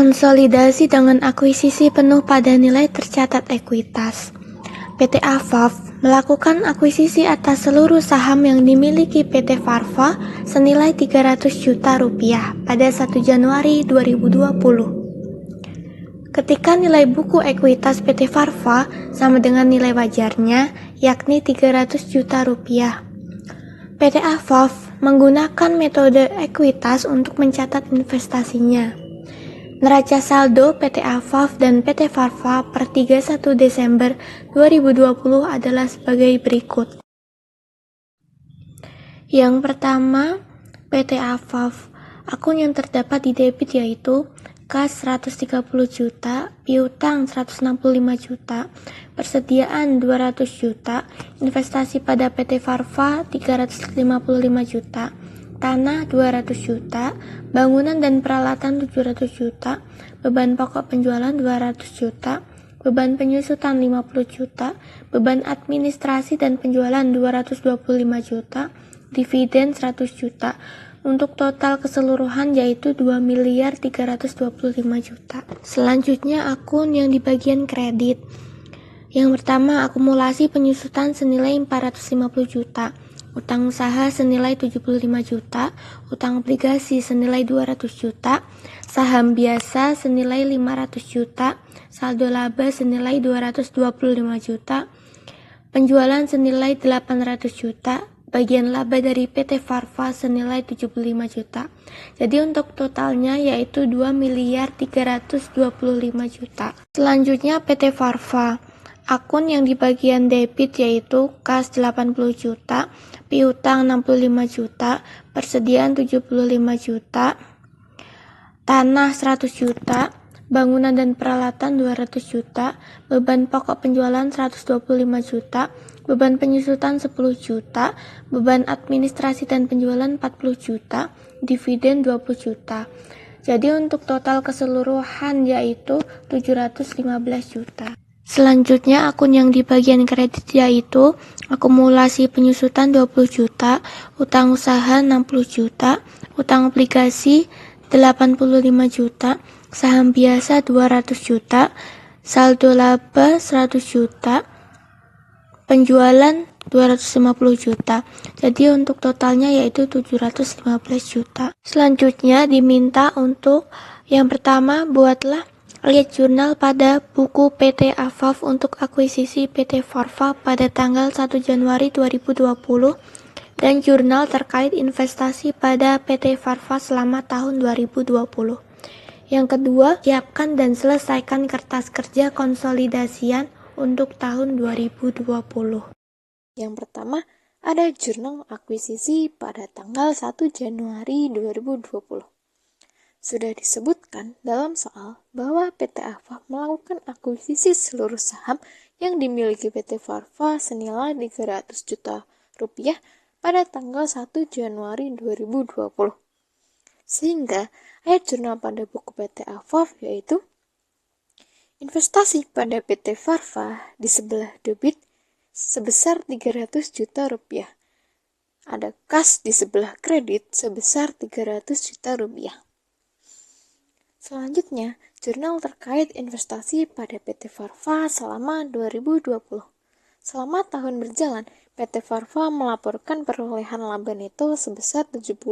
Konsolidasi dengan akuisisi penuh pada nilai tercatat ekuitas. PT AFAF melakukan akuisisi atas seluruh saham yang dimiliki PT Farva senilai 300 juta rupiah pada 1 Januari 2020. Ketika nilai buku ekuitas PT Farva sama dengan nilai wajarnya, yakni 300 juta rupiah. PT AFAF menggunakan metode ekuitas untuk mencatat investasinya. Neraca saldo PT AFAF dan PT Farva per 31 Desember 2020 adalah sebagai berikut. Yang pertama, PT AFAF. Akun yang terdapat di debit yaitu kas 130 juta, piutang 165 juta, persediaan 200 juta, investasi pada PT Farva 355 juta, tanah 200 juta, bangunan dan peralatan 700 juta, beban pokok penjualan 200 juta, beban penyusutan 50 juta, beban administrasi dan penjualan 225 juta, dividen 100 juta, untuk total keseluruhan yaitu 2.325 juta. Selanjutnya akun yang di bagian kredit. Yang pertama, akumulasi penyusutan senilai 450 juta. Utang usaha senilai 75 juta, utang obligasi senilai 200 juta, saham biasa senilai 500 juta, saldo laba senilai 225 juta, penjualan senilai 800 juta, bagian laba dari PT Farva senilai 75 juta. Jadi untuk totalnya yaitu 2.325 juta. Selanjutnya PT Farva. Akun yang di bagian debit yaitu kas 80 juta, piutang 65 juta, persediaan 75 juta, tanah 100 juta, bangunan dan peralatan 200 juta, beban pokok penjualan 125 juta, beban penyusutan 10 juta, beban administrasi dan penjualan 40 juta, dividen 20 juta. Jadi untuk total keseluruhan yaitu 715 juta. Selanjutnya akun yang di bagian kredit yaitu akumulasi penyusutan 20 juta, utang usaha 60 juta, utang obligasi 85 juta, saham biasa 200 juta, saldo laba 100 juta, penjualan 250 juta. Jadi untuk totalnya yaitu 715 juta. Selanjutnya diminta untuk yang pertama buatlah lihat jurnal pada buku PT AFAF untuk akuisisi PT Farva pada tanggal 1 Januari 2020 dan jurnal terkait investasi pada PT Farva selama tahun 2020. Yang kedua, siapkan dan selesaikan kertas kerja konsolidasian untuk tahun 2020. Yang pertama, ada jurnal akuisisi pada tanggal 1 Januari 2020. Sudah disebutkan dalam soal bahwa PT AFAF melakukan akuisisi seluruh saham yang dimiliki PT Farva senilai 300 juta rupiah pada tanggal 1 Januari 2020. Sehingga ayat jurnal pada buku PT AFAF yaitu investasi pada PT Farva di sebelah debit sebesar 300 juta rupiah. Ada kas di sebelah kredit sebesar 300 juta rupiah. Selanjutnya, jurnal terkait investasi pada PT Farva selama 2020. Selama tahun berjalan, PT Farva melaporkan perolehan laba neto sebesar 75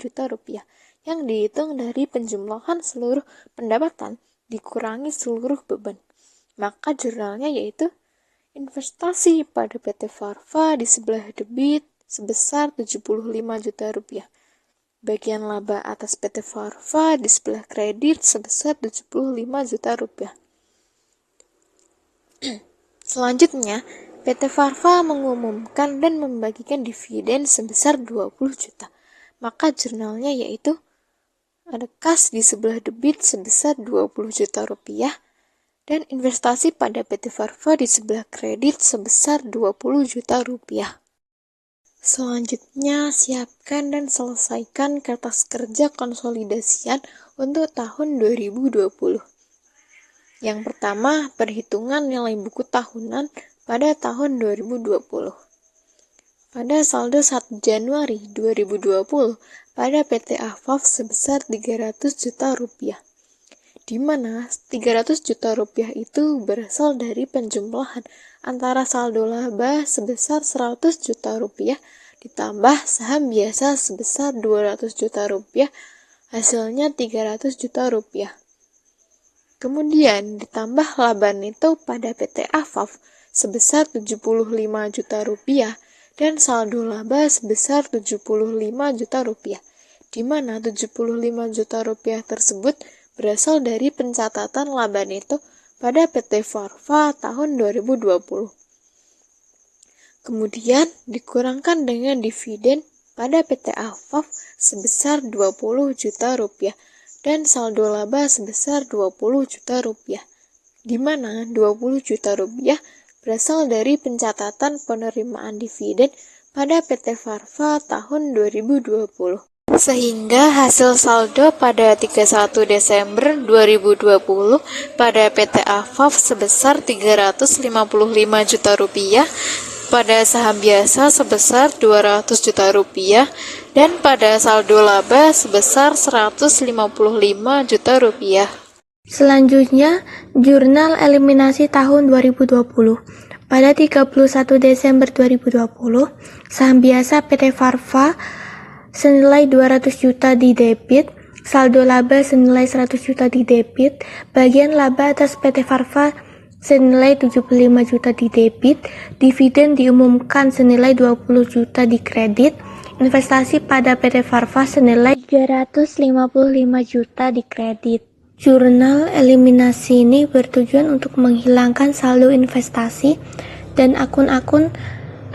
juta rupiah yang dihitung dari penjumlahan seluruh pendapatan dikurangi seluruh beban. Maka jurnalnya yaitu investasi pada PT Farva di sebelah debit sebesar 75 juta rupiah. Bagian laba atas PT Farva di sebelah kredit sebesar 75 juta rupiah. Selanjutnya, PT Farva mengumumkan dan membagikan dividen sebesar 20 juta. Maka jurnalnya yaitu ada kas di sebelah debit sebesar 20 juta rupiah dan investasi pada PT Farva di sebelah kredit sebesar 20 juta rupiah. Selanjutnya, siapkan dan selesaikan kertas kerja konsolidasian untuk tahun 2020. Yang pertama, perhitungan nilai buku tahunan pada tahun 2020. Pada saldo 1 Januari 2020, pada PT AFAF sebesar 300 juta rupiah. di mana 300 juta rupiah itu berasal dari penjumlahan antara saldo laba sebesar 100 juta rupiah ditambah saham biasa sebesar 200 juta rupiah, hasilnya 300 juta rupiah. Kemudian ditambah laba neto pada PT Afaf sebesar 75 juta rupiah dan saldo laba sebesar 75 juta rupiah, di mana 75 juta rupiah tersebut berasal dari pencatatan laba neto pada PT Farva tahun 2020. Kemudian dikurangkan dengan dividen pada PT Afaf sebesar 20 juta rupiah dan saldo laba sebesar 20 juta rupiah, di mana 20 juta rupiah berasal dari pencatatan penerimaan dividen pada PT Farva tahun 2020. Sehingga hasil saldo pada 31 Desember 2020 pada PT Afaf sebesar 355 juta rupiah, pada saham biasa sebesar 200 juta rupiah, dan pada saldo laba sebesar 155 juta rupiah. Selanjutnya, jurnal eliminasi tahun 2020. Pada 31 Desember 2020, saham biasa PT Farva senilai 200 juta di debit, saldo laba senilai 100 juta di debit, bagian laba atas PT Farva senilai 75 juta di debit, dividen diumumkan senilai 20 juta di kredit, investasi pada PT Farva senilai 355 juta di kredit. Jurnal eliminasi ini bertujuan untuk menghilangkan saldo investasi dan akun-akun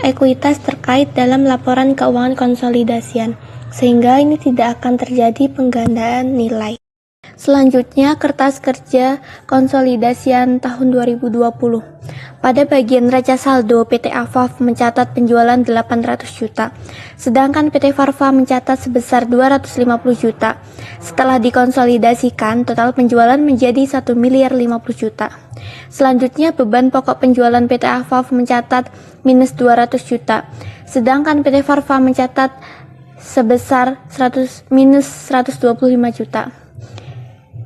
ekuitas terkait dalam laporan keuangan konsolidasian, sehingga ini tidak akan terjadi penggandaan nilai. Selanjutnya, kertas kerja konsolidasian tahun 2020. Pada bagian neraca saldo, PT Afaf mencatat penjualan 800 juta, sedangkan PT Farva mencatat sebesar 250 juta. Setelah dikonsolidasikan, total penjualan menjadi 1 miliar 50 juta. Selanjutnya, beban pokok penjualan PT Afaf mencatat minus 200 juta, sedangkan PT Farva mencatat sebesar minus 125 juta.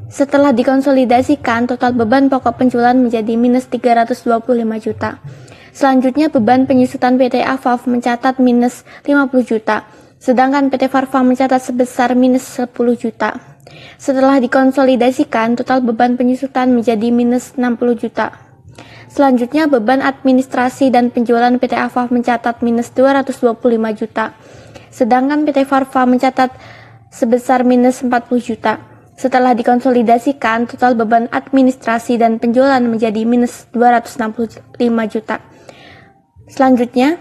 Setelah dikonsolidasikan, total beban pokok penjualan menjadi minus 325 juta. Selanjutnya, beban penyusutan PT Afaf mencatat minus 50 juta, sedangkan PT Farva mencatat sebesar minus 10 juta. Setelah dikonsolidasikan, total beban penyusutan menjadi minus 60 juta. Selanjutnya, beban administrasi dan penjualan PT Afaf mencatat minus 225 juta, sedangkan PT Farva mencatat sebesar minus 40 juta. Setelah dikonsolidasikan, total beban administrasi dan penjualan menjadi minus 265 juta. Selanjutnya,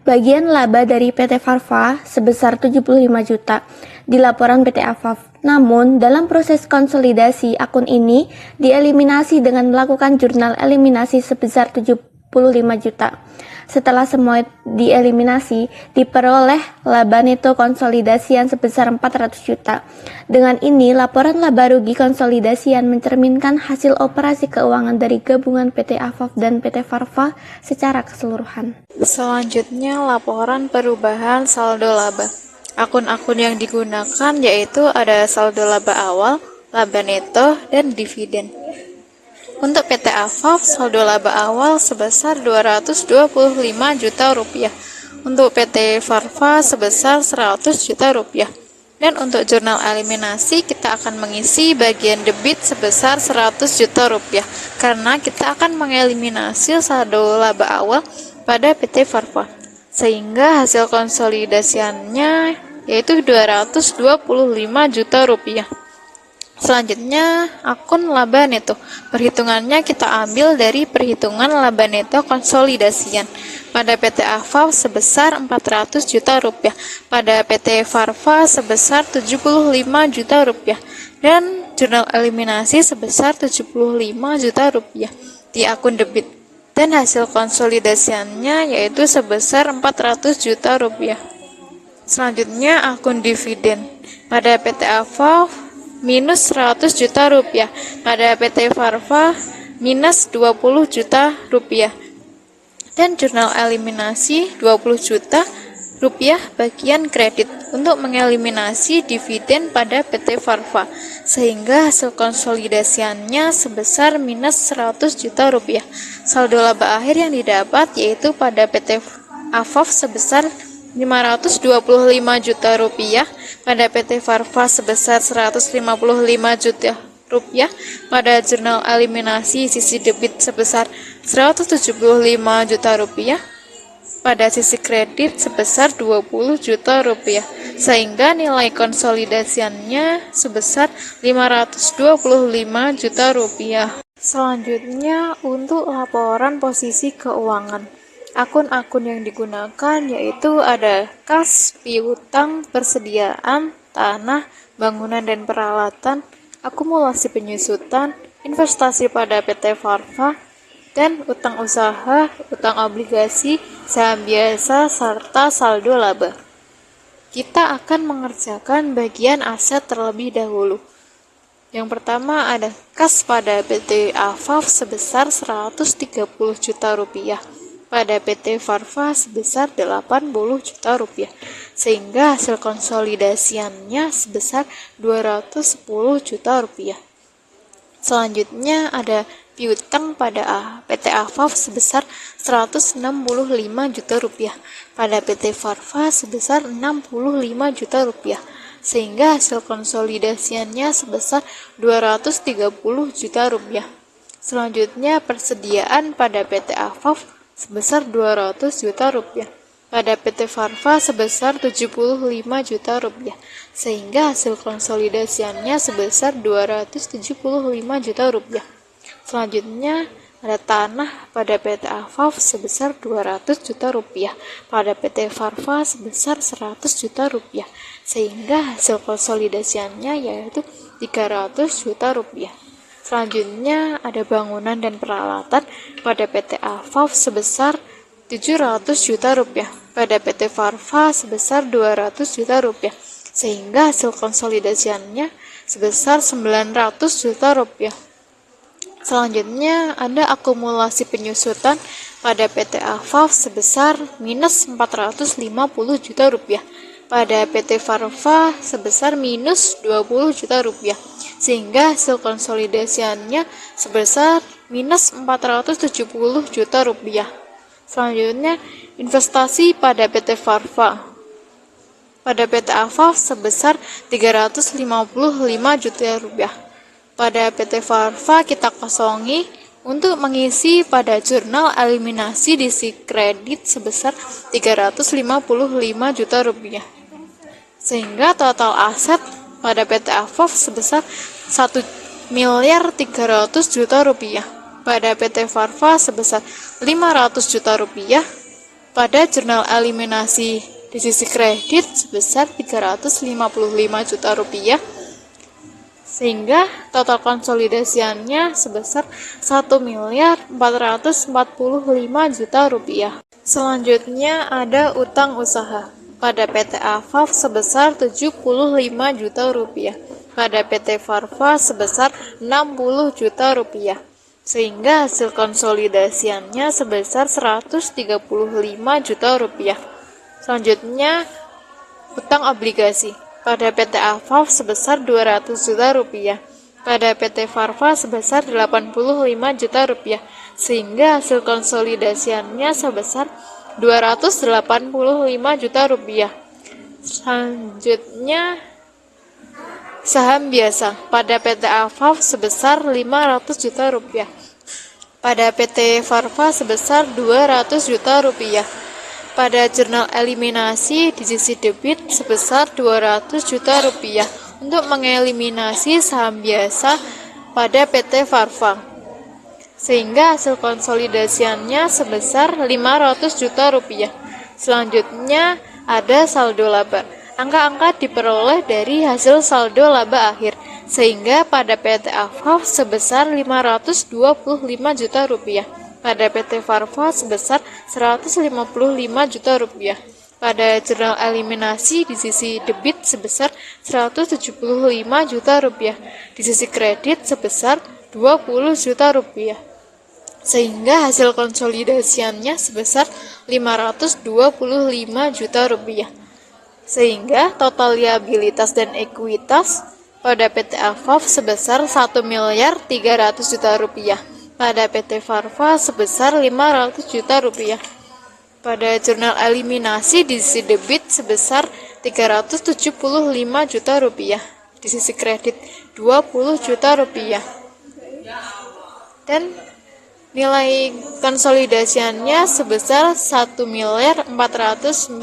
bagian laba dari PT Farva sebesar 75 juta di laporan PT Afaf. Namun, dalam proses konsolidasi, akun ini dieliminasi dengan melakukan jurnal eliminasi sebesar 75 juta. Setelah semua dieliminasi, diperoleh laba neto konsolidasian sebesar 400 juta. Dengan ini, laporan laba rugi konsolidasian mencerminkan hasil operasi keuangan dari gabungan PT Afaf dan PT Farva secara keseluruhan. Selanjutnya, laporan perubahan saldo laba. Akun-akun yang digunakan yaitu ada saldo laba awal, laba neto, dan dividen. Untuk PT Afaf, saldo laba awal sebesar 225 juta rupiah. Untuk PT Farva sebesar 100 juta rupiah. Dan untuk jurnal eliminasi, kita akan mengisi bagian debit sebesar 100 juta rupiah. Karena kita akan mengeliminasi saldo laba awal pada PT Farva. Sehingga hasil konsolidasiannya yaitu 225 juta rupiah. Selanjutnya, akun laba neto. Perhitungannya kita ambil dari perhitungan laba neto konsolidasian. Pada PT Afaf sebesar 400 juta rupiah. Pada PT Farva sebesar 75 juta rupiah. Dan jurnal eliminasi sebesar 75 juta rupiah di akun debit. Dan hasil konsolidasiannya yaitu sebesar 400 juta rupiah. Selanjutnya, akun dividen. Pada PT Afaf minus 100 juta rupiah, pada PT Farva minus 20 juta rupiah, dan jurnal eliminasi 20 juta rupiah bagian kredit untuk mengeliminasi dividen pada PT Farva, sehingga hasil konsolidasiannya sebesar minus 100 juta rupiah. Saldo laba akhir yang didapat yaitu pada PT AFAF sebesar 525 juta rupiah, pada PT Farva sebesar 155 juta rupiah, pada jurnal eliminasi sisi debit sebesar 175 juta rupiah, pada sisi kredit sebesar 20 juta rupiah, sehingga nilai konsolidasiannya sebesar 525 juta rupiah. Selanjutnya untuk laporan posisi keuangan. Akun-akun yang digunakan yaitu ada kas, piutang, persediaan, tanah, bangunan dan peralatan, akumulasi penyusutan, investasi pada PT Farva, dan utang usaha, utang obligasi, saham biasa, serta saldo laba. Kita akan mengerjakan bagian aset terlebih dahulu. Yang pertama ada kas pada PT AFAF sebesar 130 juta rupiah, pada PT Farva sebesar 80 juta rupiah, sehingga hasil konsolidasiannya sebesar 210 juta rupiah. Selanjutnya ada piutang pada PT AFAF sebesar 165 juta rupiah, pada PT Farva sebesar 65 juta rupiah, sehingga hasil konsolidasiannya sebesar 230 juta rupiah. Selanjutnya persediaan pada PT AFAF sebesar 200 juta rupiah, pada PT Farva sebesar 75 juta rupiah, sehingga hasil konsolidasiannya sebesar 275 juta rupiah. Selanjutnya ada tanah pada PT AFAF sebesar 200 juta rupiah, pada PT Farva sebesar 100 juta rupiah, sehingga hasil konsolidasiannya yaitu 300 juta rupiah. Selanjutnya ada bangunan dan peralatan pada PT AFAF sebesar 700 juta rupiah, pada PT Farva sebesar 200 juta rupiah, sehingga hasil konsolidasiannya sebesar 900 juta rupiah. Selanjutnya ada akumulasi penyusutan pada PT AFAF sebesar minus 450 juta rupiah, pada PT Farva sebesar minus 20 juta rupiah, sehingga hasil konsolidasiannya sebesar minus 470 juta rupiah. Selanjutnya investasi pada PT Farva pada PT AFAF sebesar 355 juta rupiah. Pada PT Farva kita kosongi untuk mengisi pada jurnal eliminasi diisi kredit sebesar 355 juta rupiah. Sehingga total aset pada PT AFAF sebesar 1 miliar 300 juta rupiah. Pada PT Farva sebesar 500 juta rupiah. Pada jurnal eliminasi di sisi kredit sebesar 355 juta rupiah. Sehingga total konsolidasiannya sebesar 1 miliar 445 juta rupiah. Selanjutnya ada utang usaha. Pada PT AFAF sebesar 75 juta rupiah, pada PT Farva sebesar 60 juta rupiah, sehingga hasil konsolidasiannya sebesar 135 juta rupiah. Selanjutnya utang obligasi. Pada PT AFAF sebesar 200 juta rupiah, pada PT Farva sebesar 85 juta rupiah, sehingga hasil konsolidasiannya sebesar 285 juta rupiah. Selanjutnya saham biasa. Pada PT AFAF sebesar 500 juta rupiah, pada PT Farva sebesar 200 juta rupiah. Pada jurnal eliminasi di sisi debit sebesar 200 juta rupiah untuk mengeliminasi saham biasa pada PT Farva, sehingga hasil konsolidasiannya sebesar 500 juta rupiah. Selanjutnya ada saldo laba. Angka-angka diperoleh dari hasil saldo laba akhir, sehingga pada PT AFAF sebesar 525 juta rupiah. Pada PT Farva sebesar 155 juta rupiah. Pada jurnal eliminasi di sisi debit sebesar 175 juta rupiah. Di sisi kredit sebesar 20 juta rupiah. Sehingga hasil konsolidasiannya sebesar 525 juta rupiah. Sehingga total liabilitas dan ekuitas pada PT Afaf sebesar 1 miliar 300 juta rupiah. Pada PT Farva sebesar 500 juta rupiah. Pada jurnal eliminasi di sisi debit sebesar 375 juta rupiah. Di sisi kredit 20 juta rupiah. Dan nilai konsolidasiannya sebesar 1 miliar 445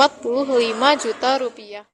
juta rupiah.